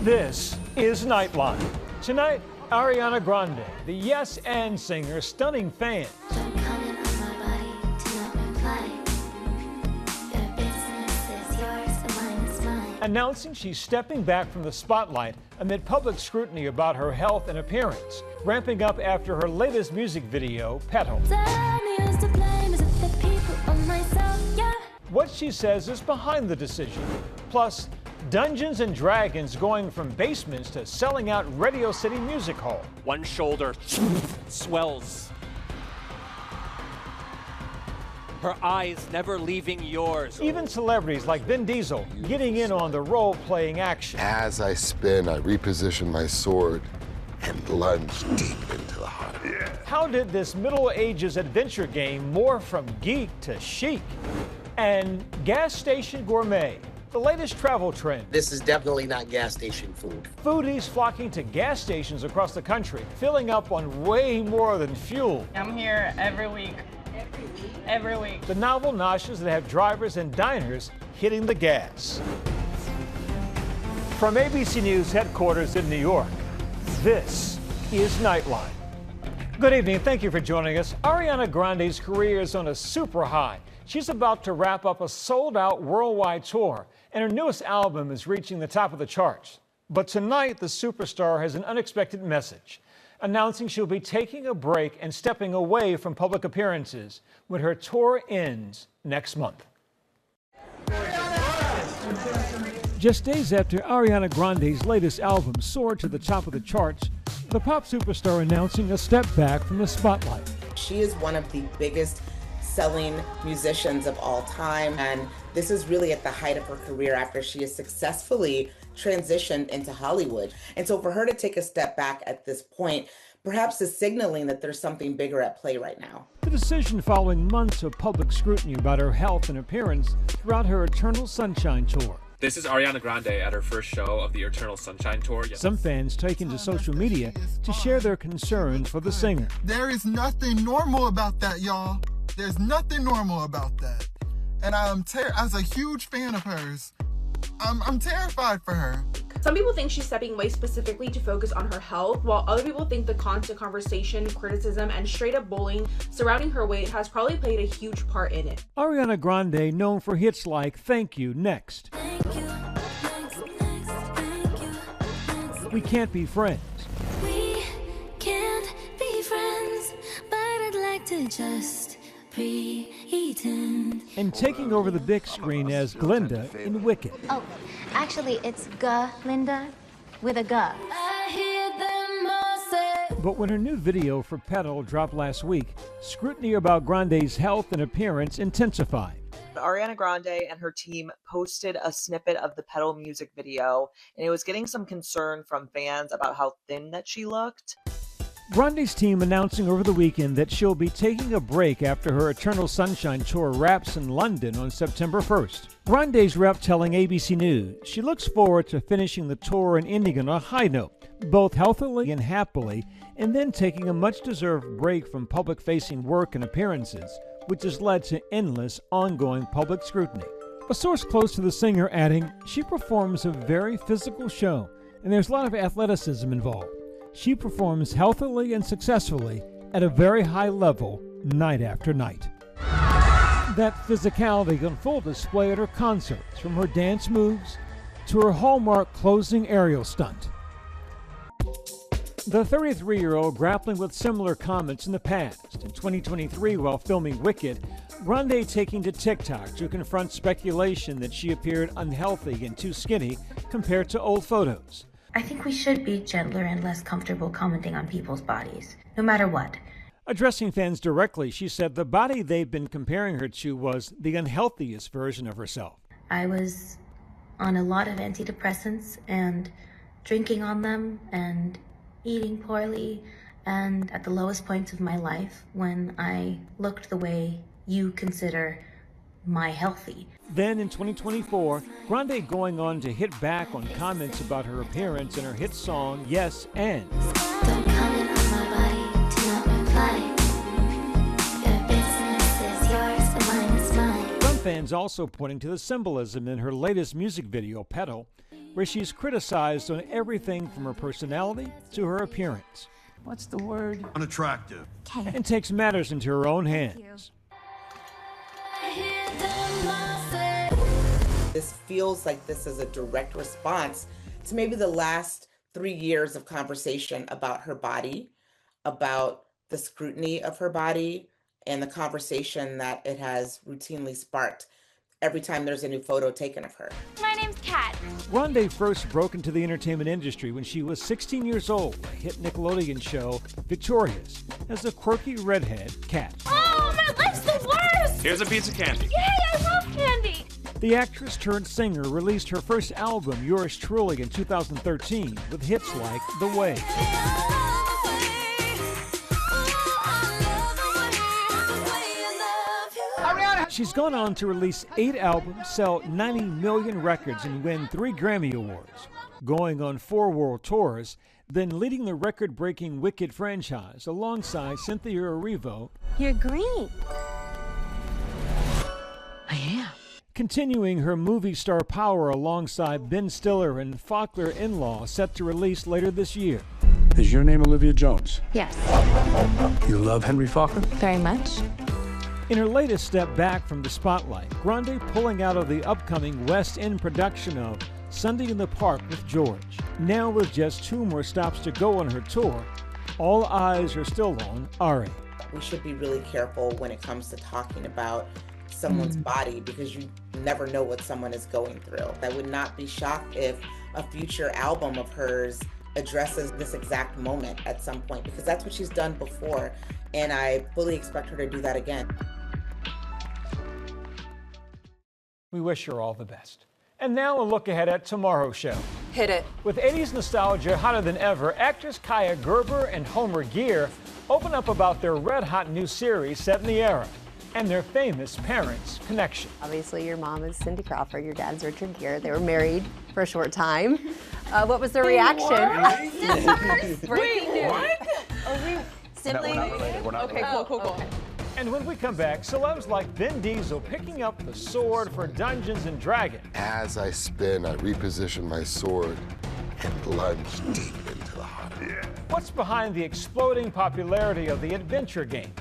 This is Nightline. Tonight, Ariana Grande, the Yes and singer, stunning fans. Announcing she's stepping back from the spotlight amid public scrutiny about her health and appearance, ramping up after her latest music video, Petal. What she says is behind the decision. Plus, Dungeons and Dragons going from basements to selling out Radio City Music Hall. One shoulder swells. Her eyes never leaving yours. Even celebrities like Vin Diesel getting in on the role-playing action. As I spin, I reposition my sword and lunge deep into the heart. Yeah. How did this Middle Ages adventure game morph from geek to chic? And gas station gourmet, the latest travel trend. This is definitely not gas station food. Foodies flocking to gas stations across the country, filling up on way more than fuel. I'm here every week. Every week. The novel noshes that have drivers and diners hitting the gas. From ABC News headquarters in New York, this is Nightline. Good evening, thank you for joining us. Ariana Grande's career is on a super high. She's about to wrap up a sold-out worldwide tour, and her newest album is reaching the top of the charts. But tonight, the superstar has an unexpected message, announcing she'll be taking a break and stepping away from public appearances when her tour ends next month. Just days after Ariana Grande's latest album soared to the top of the charts, the pop superstar announcing a step back from the spotlight. She is one of the biggest selling musicians of all time, and this is really at the height of her career after she has successfully transitioned into Hollywood. And so for her to take a step back at this point perhaps is signaling that there's something bigger at play right now. The decision following months of public scrutiny about her health and appearance throughout her Eternal Sunshine tour. This is Ariana Grande at her first show of the Eternal Sunshine tour. Yes. Some fans taking to social media to share their concerns for the singer. There is nothing normal about that, y'all. There's nothing normal about that. And as a huge fan of hers, I'm terrified for her. Some people think she's stepping away specifically to focus on her health, while other people think the constant conversation, criticism, and straight-up bullying surrounding her weight has probably played a huge part in it. Ariana Grande, known for hits like Thank You, Next. Thank you, thank you. We Can't Be Friends. We can't be friends, but I'd like to just pretend. And taking over the big screen as Glinda in Wicked. Oh, actually, it's Linda with a G. I hear them all say. But when her new video for Petal dropped last week, scrutiny about Grande's health and appearance intensified. Ariana Grande and her team posted a snippet of the Petal music video, and it was getting some concern from fans about how thin that she looked. Grande's team announcing over the weekend that she'll be taking a break after her Eternal Sunshine tour wraps in London on September 1st. Grande's rep telling ABC News she looks forward to finishing the tour and ending on a high note, both healthily and happily, and then taking a much-deserved break from public-facing work and appearances, which has led to endless, ongoing public scrutiny. A source close to the singer adding, she performs a very physical show, and there's a lot of athleticism involved. She performs healthily and successfully at a very high level, night after night. That physicality on full display at her concerts, from her dance moves to her hallmark closing aerial stunt. The 33-year-old grappling with similar comments in the past. In 2023, while filming Wicked, Grande taking to TikTok to confront speculation that she appeared unhealthy and too skinny compared to old photos. I think we should be gentler and less comfortable commenting on people's bodies, no matter what. Addressing fans directly, she said the body they've been comparing her to was the unhealthiest version of herself. I was on a lot of antidepressants and drinking on them and eating poorly, and at the lowest points of my life when I looked the way you consider my healthy. Then in 2024, Grande going on to hit back on comments about her appearance in her hit song, Yes and. Don't comment on my body, do not reply. Your business is yours, and mine is mine. Some fans also pointing to the symbolism in her latest music video, Petal, where she's criticized on everything from her personality to her appearance. What's the word? Unattractive. And takes matters into her own hands. This feels like this is a direct response to maybe the last 3 years of conversation about her body, about the scrutiny of her body, and the conversation that it has routinely sparked every time there's a new photo taken of her. My name's Kat. Grande first broke into the entertainment industry when she was 16 years old, a hit Nickelodeon show, Victorious, as a quirky redhead, Kat. Oh, my life's the worst! Here's a piece of candy. Yay, I love candy! The actress turned singer released her first album, Yours Truly, in 2013, with hits like The Way. She's gone on to release 8 albums, sell 90 million records, and win 3 Grammy Awards, going on 4 world tours, then leading the record-breaking Wicked franchise alongside Cynthia Erivo. You're green. I am. Continuing her movie star power alongside Ben Stiller and Faulkner In-Law, set to release later this year. Is your name Olivia Jones? Yes. You love Henry Faulkner? Very much. In her latest step back from the spotlight, Grande pulling out of the upcoming West End production of Sunday in the Park with George. Now with just 2 more stops to go on her tour, all eyes are still on Ari. We should be really careful when it comes to talking about someone's body, because you never know what someone is going through. I would not be shocked if a future album of hers addresses this exact moment at some point, because that's what she's done before, and I fully expect her to do that again. We wish her all the best. And now a look ahead at tomorrow's show. Hit it. With 80s nostalgia hotter than ever, actors Kaya Gerber and Homer Gear open up about their red-hot new series set in the era and their famous parents' connection. Obviously, your mom is Cindy Crawford, your dad's Richard Gere. They were married for a short time. What was their reaction? Wait, what? Are we siblings? Okay, cool. Okay. And when we come back, celebs like Vin Diesel picking up the sword for Dungeons & Dragons. As I spin, I reposition my sword and plunge deep into the heart. Yeah. What's behind the exploding popularity of the adventure game?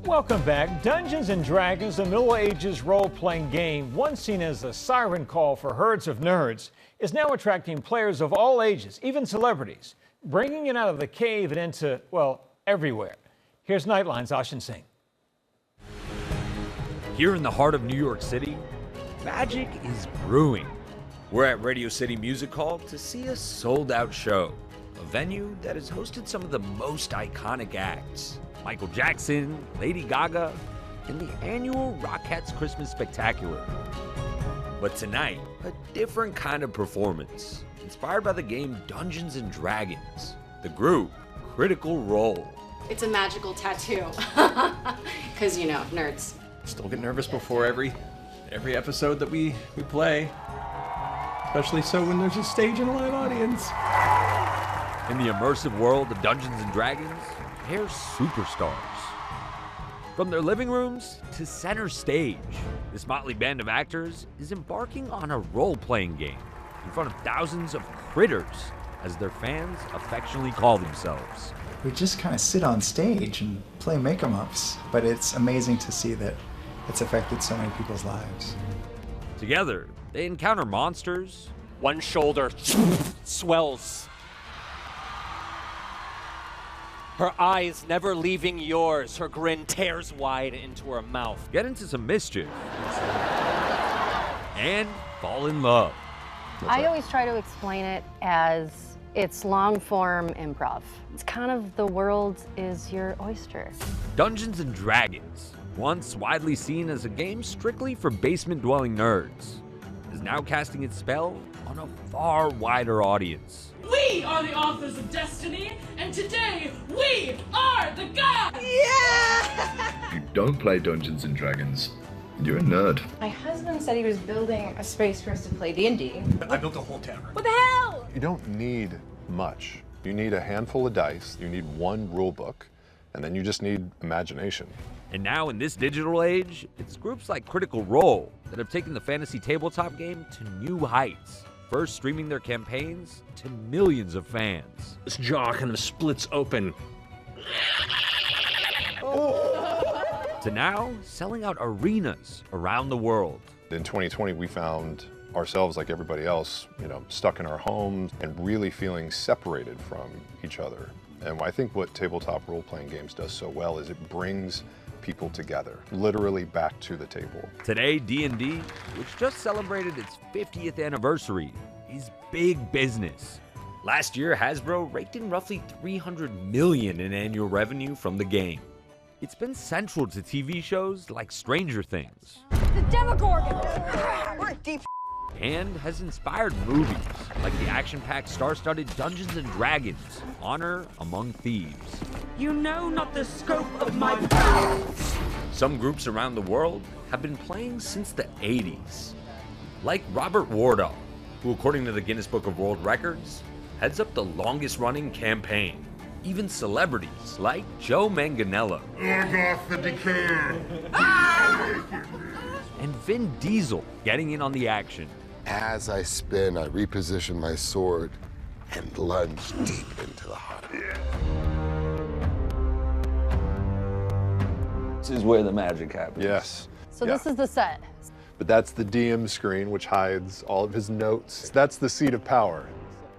Welcome back. Dungeons & Dragons, a Middle Ages role-playing game, once seen as a siren call for herds of nerds, is now attracting players of all ages, even celebrities, bringing it out of the cave and into, well, everywhere. Here's Nightline's Ashin Singh. Here in the heart of New York City, magic is brewing. We're at Radio City Music Hall to see a sold-out show, a venue that has hosted some of the most iconic acts. Michael Jackson, Lady Gaga, and the annual Rockettes Christmas Spectacular. But tonight, a different kind of performance, inspired by the game Dungeons & Dragons. The group, Critical Role. It's a magical tattoo, because, you know, nerds. Still get nervous before every episode that we play, especially so when there's a stage and a live audience. In the immersive world of Dungeons & Dragons, they're superstars. From their living rooms to center stage, this motley band of actors is embarking on a role-playing game in front of thousands of critters, as their fans affectionately call themselves. We just kind of sit on stage and play make-em-ups, but it's amazing to see that it's affected so many people's lives. Together, they encounter monsters. One shoulder swells. Her eyes never leaving yours. Her grin tears wide into her mouth. Get into some mischief. And fall in love. I always try to explain it as it's long-form improv. It's kind of the world is your oyster. Dungeons & Dragons, once widely seen as a game strictly for basement-dwelling nerds, is now casting its spell on a far wider audience. We are the authors of Destiny, and today we are the gods! Yeah! If you don't play Dungeons & Dragons, you're a nerd. My husband said he was building a space for us to play D&D. I built a whole tavern. What the hell? You don't need much. You need a handful of dice, you need one rule book, And then you just need imagination. And now in this digital age, it's groups like Critical Role that have taken the fantasy tabletop game to new heights. First streaming their campaigns to millions of fans. This jaw kind of splits open. To now selling out arenas around the world. In 2020, we found ourselves, like everybody else, stuck in our homes and really feeling separated from each other. And I think what tabletop role-playing games does so well is it brings people together, literally back to the table. Today, D&D, which just celebrated its 50th anniversary, is big business. Last year, Hasbro raked in roughly $300 million in annual revenue from the game. It's been central to TV shows like Stranger Things. The Demogorgon! We're deep. And has inspired movies like the action-packed star-studded Dungeons & Dragons, Honor Among Thieves. You know not the scope of my power. Some groups around the world have been playing since the 80s. Like Robert Wardell, who according to the Guinness Book of World Records, heads up the longest-running campaign. Even celebrities like Joe Manganiello. Look off the decayer. And Vin Diesel getting in on the action. As I spin, I reposition my sword and lunge deep into the heart. This is where the magic happens. Yes. So this is the set. But that's the DM screen, which hides all of his notes. That's the seat of power.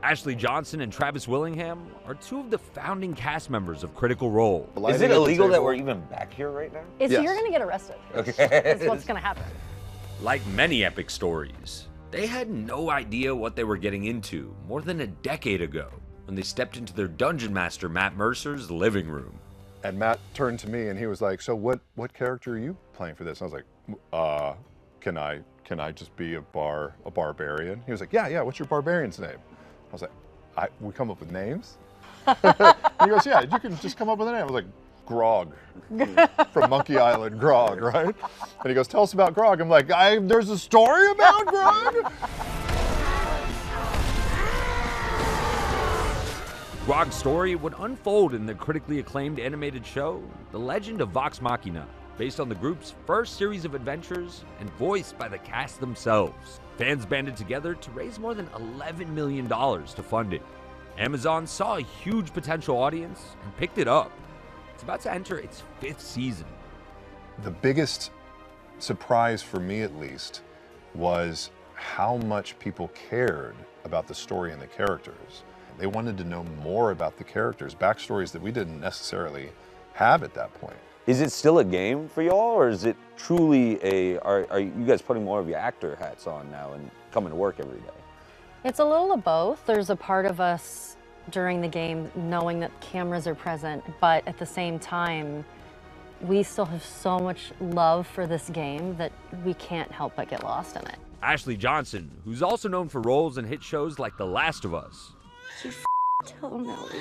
Ashley Johnson and Travis Willingham are two of the founding cast members of Critical Role. Is it illegal that we're even back here right now? Yes. You're going to get arrested. Okay. That's what's going to happen. Like many epic stories, they had no idea what they were getting into more than a decade ago when they stepped into their dungeon master Matt Mercer's living room. And Matt turned to me and he was like, so what character are you playing for this? And I was like, can I just be a barbarian? He was like, yeah, what's your barbarian's name? I was like, we come up with names? He goes, yeah, you can just come up with a name. I was like, Grog, from Monkey Island, Grog, right? And he goes, tell us about Grog. I'm like, there's a story about Grog? Grog's story would unfold in the critically acclaimed animated show, The Legend of Vox Machina, based on the group's first series of adventures and voiced by the cast themselves. Fans banded together to raise more than $11 million to fund it. Amazon saw a huge potential audience and picked it up. It's about to enter its 5th season. The biggest surprise for me, at least, was how much people cared about the story and the characters. They wanted to know more about the characters, backstories that we didn't necessarily have at that point. Is it still a game for y'all, or is it truly are you guys putting more of your actor hats on now and coming to work every day? It's a little of both. There's a part of us during the game knowing that cameras are present, but at the same time, we still have so much love for this game that we can't help but get lost in it. Ashley Johnson, who's also known for roles in hit shows like The Last of Us, Tell him, Ellie.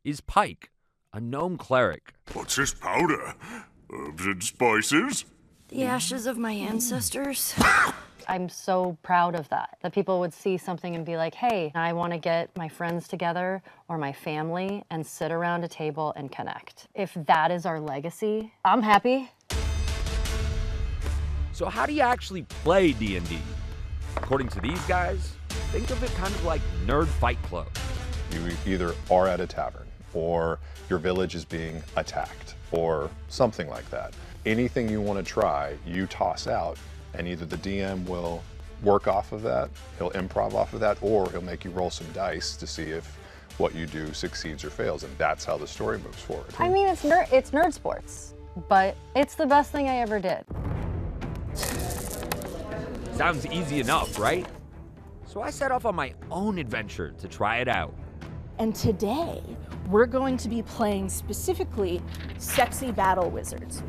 is Pike, a gnome cleric. What's this powder? Herbs and spices? The ashes of my ancestors. I'm so proud of that people would see something and be like, hey, I want to get my friends together or my family and sit around a table and connect. If that is our legacy, I'm happy. So how do you actually play D&D? According to these guys, think of it kind of like Nerd Fight Club. You either are at a tavern, or your village is being attacked, or something like that. Anything you want to try, you toss out, and either the DM will work off of that, he'll improv off of that, or he'll make you roll some dice to see if what you do succeeds or fails, and that's how the story moves forward. I mean, it's nerd sports, but it's the best thing I ever did. Sounds easy enough, right? So I set off on my own adventure to try it out. And today, we're going to be playing specifically sexy battle wizards.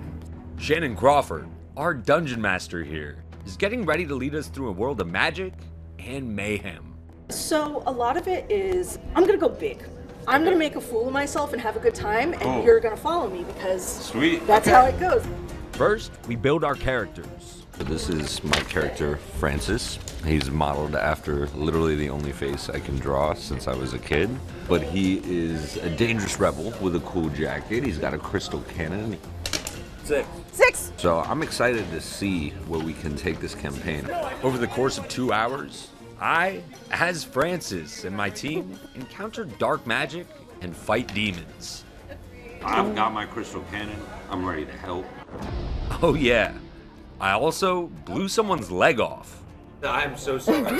Shannon Crawford, our dungeon master here, is getting ready to lead us through a world of magic and mayhem. So a lot of it is, I'm gonna go big. I'm gonna make a fool of myself and have a good time, and you're gonna follow me because Sweet. That's how it goes. First, we build our characters. This is my character, Francis. He's modeled after literally the only face I can draw since I was a kid. But he is a dangerous rebel with a cool jacket. He's got a crystal cannon. 6. 6. So I'm excited to see where we can take this campaign. Over the course of 2 hours, I, as Francis, and my team encounter dark magic and fight demons. I've got my crystal cannon. I'm ready to help. Oh yeah, I also blew someone's leg off. I'm so sorry.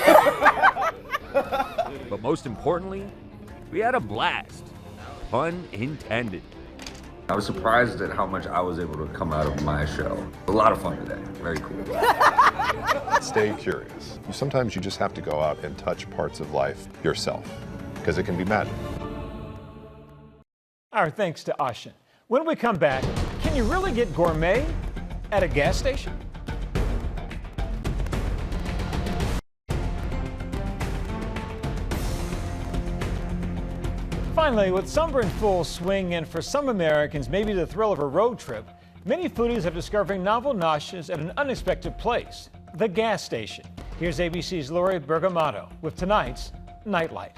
But most importantly, we had a blast. Pun intended. I was surprised at how much I was able to come out of my shell. A lot of fun today. Very cool. Stay curious. Sometimes you just have to go out and touch parts of life yourself, because it can be magic. Our thanks to Ashen. When we come back, can you really get gourmet at a gas station? Finally, with summer in full swing and for some Americans maybe the thrill of a road trip, many foodies are discovering novel noshes at an unexpected place, the gas station. Here's ABC's Lori Bergamatto with tonight's Nightlight.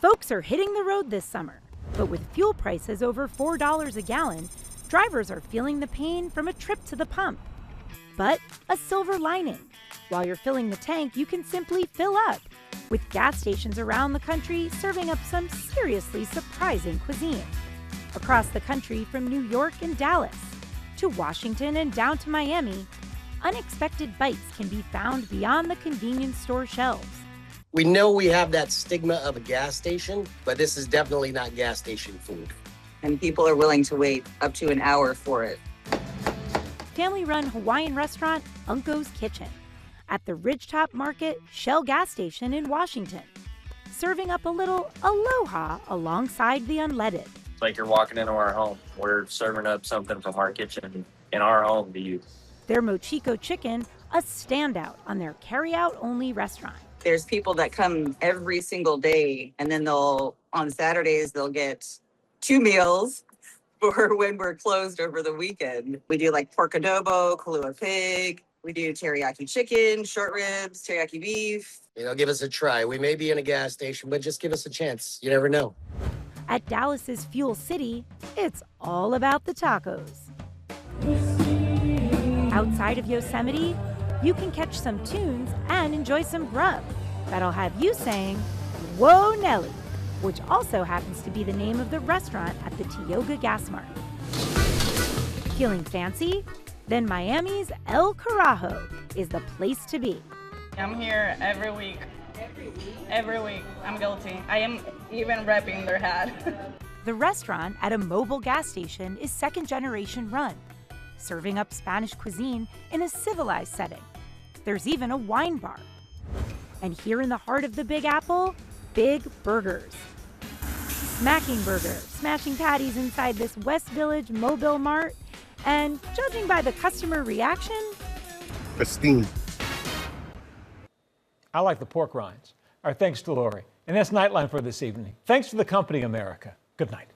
Folks are hitting the road this summer, but with fuel prices over $4 a gallon, drivers are feeling the pain from a trip to the pump. But a silver lining. While you're filling the tank, you can simply fill up, with gas stations around the country serving up some seriously surprising cuisine. Across the country, from New York and Dallas to Washington and down to Miami, unexpected bites can be found beyond the convenience store shelves. We know we have that stigma of a gas station, but this is definitely not gas station food. And people are willing to wait up to an hour for it. Family-run Hawaiian restaurant Unco's Kitchen at the Ridgetop Market Shell gas station in Washington, serving up a little aloha alongside the unleaded. It's like you're walking into our home. We're serving up something from our kitchen in our home to you. Their Mochiko chicken, a standout on their carry-out only restaurant. There's people that come every single day, and then on Saturdays, they'll get 2 meals for when we're closed over the weekend. We do like pork adobo, Kahlua pig. We do teriyaki chicken, short ribs, teriyaki beef. Give us a try. We may be in a gas station, but just give us a chance. You never know. At Dallas's Fuel City, it's all about the tacos. Outside of Yosemite, you can catch some tunes and enjoy some grub that'll have you saying, "Whoa, Nelly," which also happens to be the name of the restaurant at the Tioga Gas Mart. Feeling fancy? Then Miami's El Carajo is the place to be. I'm here every week. Every week. I'm guilty. I am even repping their hat. The restaurant at a mobile gas station is second-generation run, serving up Spanish cuisine in a civilized setting. There's even a wine bar. And here in the heart of the Big Apple, Big Burgers. Smacking burger, smashing patties inside this West Village Mobile Mart, and judging by the customer reaction, pristine. I like the pork rinds. Our thanks to Lori. And that's Nightline for this evening. Thanks for the company, America. Good night.